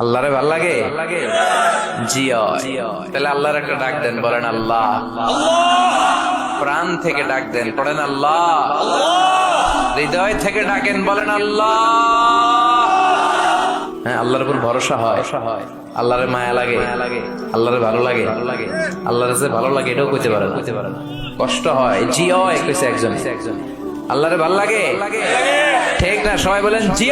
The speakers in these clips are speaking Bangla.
আল্লাহরে ভাল লাগে? জি তাহলে আল্লাহর একটা ডাক দেন, বলেন আল্লাহ। প্রাণ থেকে ডাক দেন, পড়েন আল্লাহ। হৃদয় থেকে ডাকেন, বলেন আল্লাহ। হ্যাঁ, আল্লাহর উপর ভরসা হয়, আল্লাহরে মায়া লাগে, আল্লাহরে ভালো লাগে, আল্লাহর যে ভালো লাগে এটাও কইতে পারে না, কষ্ট হয়। জি কইছে একজন, আল্লাহরে ভালো লাগে, ঠিক না? সবাই বলেন জি।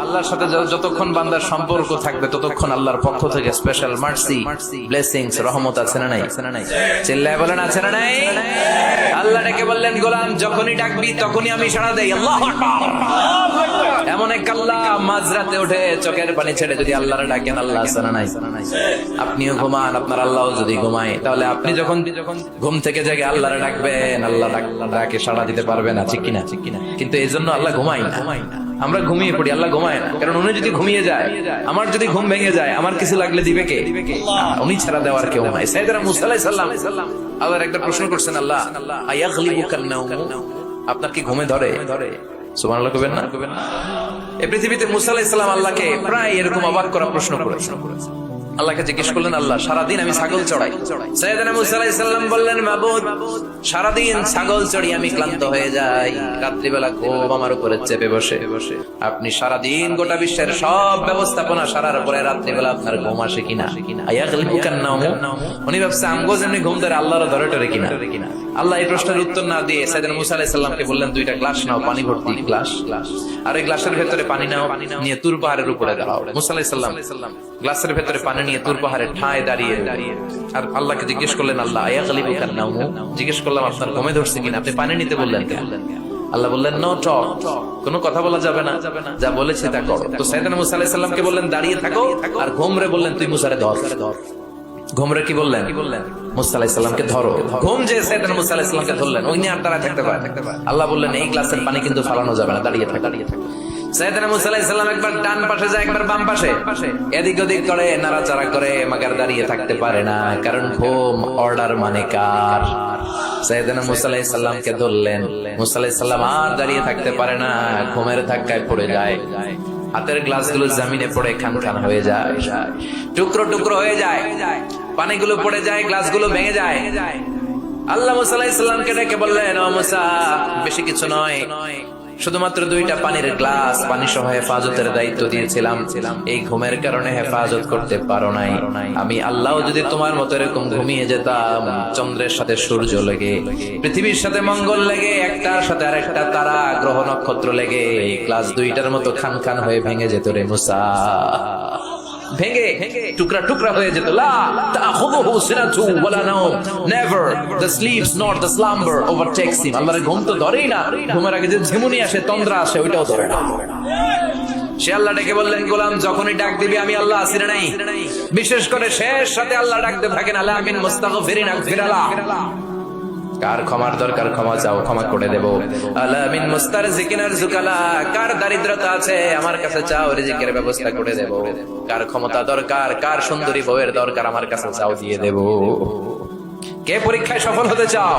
আল্লাহর সাথে যতক্ষণ বান্দার সম্পর্ক থাকবে ততক্ষণ আল্লাহর পক্ষ থেকে স্পেশাল মার্সি, ব্লেসিংস, রহমত আছে না নাই? চিল্লায় বলেন আছে না নাই? আল্লাহ ডেকে বললেন, গোলাম যখনই ডাকবি তখনই আমি সাড়া দেই। আল্লাহু আকবার। এমন এক আল্লাহ মাঝরাতে উঠে চোখের পানি ছেড়ে যদি আল্লাহর ডাকেন, আল্লাহ আছে না নাই? আপনিও ঘুমান, আপনার আল্লাহও যদি ঘুমায়, তাহলে আপনি যখন ঘুম থেকে জেগে আল্লাহর ডাকবেন, আল্লাহ ডাকে সাড়া দিতে পারবেন না, ঠিক কিনা? কিন্তু এই জন্য আল্লাহ ঘুমায় না। আমরা ঘুমিয়ে পড়ি, আল্লাহ ঘুমায় না। কারণ উনি যদি ঘুমিয়ে যায়, আমার যদি ঘুম ভেঙে যায়, আমার কিছু লাগলে দিবে কে? উনি ছাড়া দেওয়ার কেউ নাই। সাইয়েদনা মুসা আলাইহিস সালাম আল্লাহর একটা প্রশ্ন করছেন, আল্লাহ আয়াগলিবুকান নাওম, আপনার কি ঘুমে ধরে? সুবহানাল্লাহ কইবেন না? এই পৃথিবীতে মুসা আলাইহিস সালাম আল্লাহকে প্রায় এরকম অবাক করা প্রশ্ন করেছেন। আল্লাহকে জিজ্ঞেস করলেন, আল্লাহ সারাদিন আমি ছাগল চড়াই। সাইয়েদনা মুসা আলাইহিস সালাম বললেন, মাবুদ সারাদিন ছাগল চড়ি আমি ক্লান্ত হয়ে যাই, রাত্রিবেলা ঘুম আমার উপরে চেপে বসে। আপনি সারাদিন গোটা বিশ্বের সব ব্যবস্থাপনা সারার পরে রাত্রিবেলা আপনার ঘুম আসে কিনা? আয়াগলিবুকান নাওম, উনি ভাবছে আমগো যেমনি ঘুম ধরে আল্লাহর ধরে টরে কিনা। আল্লাহ এই প্রশ্নের উত্তর না দিয়ে সাইয়েদনা মুসা আলাইহিস সালামকে বললেন, দুইটা গ্লাস নাও, পানি ভর্তি গ্লাস, আর এই গ্লাসের ভেতরে পানি নাও, নিয়ে তুর পাহাড়ের উপরে দাও। মুসা আলাইহিস সালাম গ্লাসের ভেতরে পানি নিয়ে তুর পাহাড়ের ঠায় দাঁড়িয়ে আর আল্লাহকে জিজ্ঞেস করলেন, আল্লাহ আয়াগলিবুকান নাওম, জিজ্ঞেস করলাম আপনার ঘুমে ধরছে কিনা, আপনি পানি নিতে বললেন কেন? আল্লাহ বললেন, নো টক, কোনো কথা বলা যাবে না, যা বলেছে তা করো। তো সাইয়েদনা মুসা আলাইহিস সালামকে বললেন দাঁড়িয়ে থাকো, আর ঘুমরে বললেন তুই মুসারে ধর। ঘুমরে কি বললেন? মুসা আলাইহিস সালামকে ধরো। ঘুম যে সাইয়েদনা মুসা আলাইহিস সালামকে ধরলেন, ওই নিয়ে আর দাঁড়ায় থাকতে পারে? আল্লাহ বললেন এই গ্লাসের পানি কিন্তু ফালানো যাবে না, দাঁড়িয়ে থাক। সাইয়েদনা মুসা আলাইহিস সালাম একবার ডান পাশে যায়, একবার বাম পাশে, এদিক ওদিক করে, নাড়াচাড়া করে, মাগার দাঁড়িয়ে থাকতে পারে না, কারণ ঘুম অর্ডার মানে কার? সাইয়েদনা মুসা আলাইহিস সালামকে ধরলেন, মুসা আলাইহিস সালাম আর দাঁড়িয়ে থাকতে পারে না, ঘুমের ধাক্কায় পড়ে যায়, হাতের গ্লাসগুলো জমিনে পড়ে খান খান হয়ে যায়, টুকরো টুকরো হয়ে যায়, পানিগুলো পড়ে যায়, গ্লাসগুলো ভেঙে যায়। আল্লাহ মুসা আলাইহিস সালামকে ডেকে বললেন, ও মুসা, বেশি কিছু নয়, শুধুমাত্র দুইটা পানির গ্লাস, পানি সহ হেফাজতের দায়িত্ব দিয়েছিলাম, এই ঘুমের কারণে হেফাজত করতে পারো নাই। আমি আল্লাহ যদি তোমার মতো এরকম ঘুমিয়ে যেতাম, চন্দ্রের সাথে সূর্য লেগে, পৃথিবীর সাথে মঙ্গল লেগে, একটার সাথে আরেকটা তারা, গ্রহ নক্ষত্র লেগে, এই গ্লাস দুইটার মতো খান খান হয়ে ভেঙে যেত রে মুসা, ভেঙে টুকরা টুকরা হয়ে যেত। লা তাখুযুহু সিনাতু ওয়ালা নাওম, never the slips not the slumber overtakes him. আল্লাহর ঘুম তো ধরেই না, ঘুমের আগে যে ঝিমুনি আসে, তন্দ্রা আসে, ওইটাও ধরে না। সে আল্লাহ ডেকে বললেন, গোলাম যখনই ডাক দিবি আমি আল্লাহ আছি না নাই? বিশেষ করে শেষ সাথে আল্লাহ ডাকতে থাকেন, আলা মিন মুস্তাগফিরিন আগফিরালা, কার ক্ষমার দরকার ক্ষমা চাও, ক্ষমা করে দেব। আলা মিন মুস্তারজিকিন আরজুকালা, কার দারিদ্রতা আছে আমার কাছে চাও, রিজিকের ব্যবস্থা করে দেব। কার ক্ষমতা দরকার, কার সুন্দরী বউয়ের দরকার, আমার কাছে চাও, দিয়ে দেব। কে পরীক্ষায় সফল হতে চাও,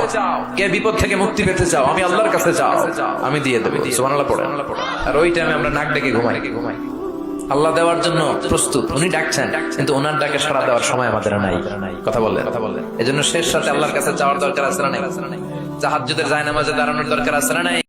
কে বিপদ থেকে মুক্তি পেতে চাও, আমি আল্লাহর কাছে চাও, আমি দিয়ে দেব। সুবহানাল্লাহ পড়ে। আর ওই টাইমে আমরা নাক ডেকে ঘুমাই। আল্লাহ দেওয়ার জন্য প্রস্তুত, উনি ডাকছেন, কিন্তু ওনার ডাকে সাড়া দেওয়ার সময় আমাদের নাই। কথা বললেন? এজন্য শেষ সাথে আল্লাহর কাছে চাওয়ার দরকার আছে না নাই? তাহাজ্জুদের জায়নামাজে দাঁড়ানোর দরকার আছে না নাই?